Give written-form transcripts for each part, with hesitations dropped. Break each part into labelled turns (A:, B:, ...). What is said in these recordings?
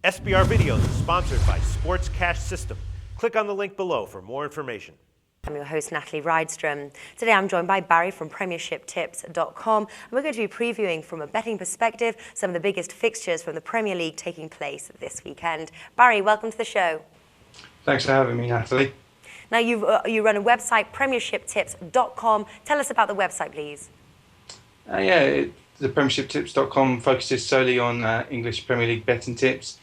A: SBR Videos is sponsored by Sports Cash System. Click on the link below for more information.
B: I'm your host, Natalie Rydstrom. Today I'm joined by Barrie from PremiershipTips.com, and we're going to be previewing from a betting perspective some of the biggest fixtures from the Premier League taking place this weekend. Barrie, welcome to the show.
C: Thanks for having me, Natalie.
B: Now you run a website, PremiershipTips.com. Tell us about the website, please.
C: The PremiershipTips.com focuses solely on English Premier League betting tips.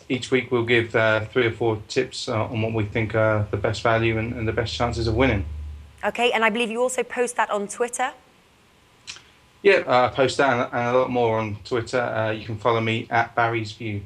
C: Each week we'll give 3 or 4 tips on what we think are the best value and the best chances of winning.
B: Okay, and I believe you also post that on Twitter?
C: Yeah, I post that and a lot more on Twitter. You can follow me at Barrie's View.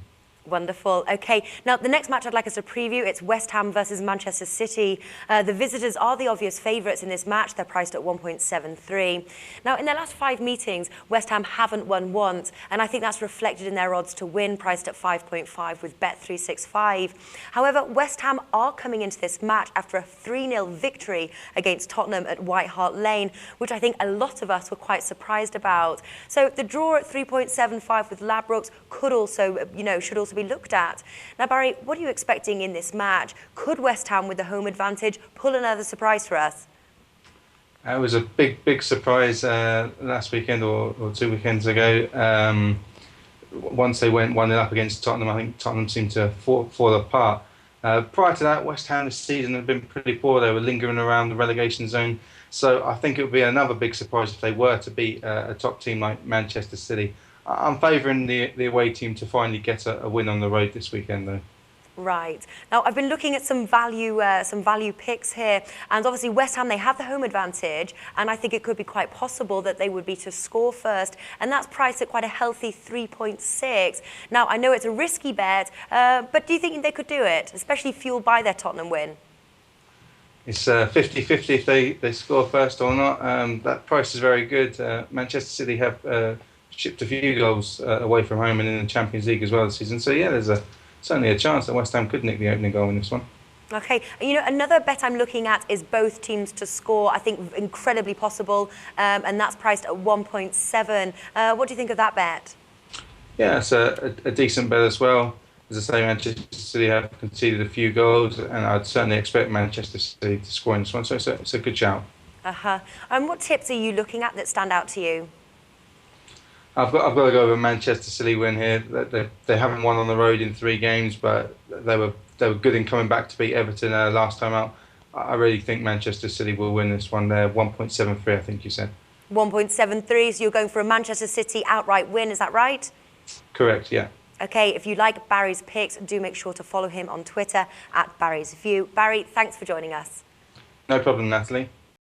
B: Wonderful. Okay, now the next match I'd like us to preview, it's West Ham versus Manchester City. The visitors are the obvious favourites in this match. They're priced at 1.73. Now, in their last 5 meetings, West Ham haven't won once, and I think that's reflected in their odds to win, priced at 5.5 with Bet365. However, West Ham are coming into this match after a 3-0 victory against Tottenham at White Hart Lane, which I think a lot of us were quite surprised about. So the draw at 3.75 with Ladbrokes could also, should also be looked at. Now, Barrie, what are you expecting in this match? Could West Ham, with the home advantage, pull another surprise for us?
C: It was a big surprise last weekend or 2 weekends ago. Once they went 1-0 up against Tottenham, I think Tottenham seemed to fall apart. Prior to that, West Ham this season had been pretty poor. They were lingering around the relegation zone. So I think it would be another big surprise if they were to beat a top team like Manchester City. I'm favouring the away team to finally get a win on the road this weekend, though.
B: Right. Now, I've been looking at some value picks here, and obviously West Ham, they have the home advantage, and I think it could be quite possible that they would be to score first, and that's priced at quite a healthy 3.6. Now, I know it's a risky bet, but do you think they could do it, especially fueled by their Tottenham win?
C: It's 50-50 if they score first or not. That price is very good. Manchester City have shipped a few goals away from home and in the Champions League as well this season. So yeah, there's certainly a chance that West Ham could nick the opening goal in this one.
B: Okay, another bet I'm looking at is both teams to score. I think incredibly possible, and that's priced at 1.7. What do you think of that bet? Yeah,
C: it's a decent bet as well. As I say, Manchester City have conceded a few goals, and I'd certainly expect Manchester City to score in this one. So it's a good shout.
B: And what tips are you looking at that stand out to you?
C: I've got to go with a Manchester City win here. They haven't won on the road in 3 games, but they were good in coming back to beat Everton last time out. I really think Manchester City will win this one. They're 1.73, I think you said.
B: 1.73, so you're going for a Manchester City outright win, is that right?
C: Correct, yeah.
B: Okay, if you like Barrie's picks, do make sure to follow him on Twitter at Barrie's View. Barrie, thanks for joining us.
C: No problem, Natalie.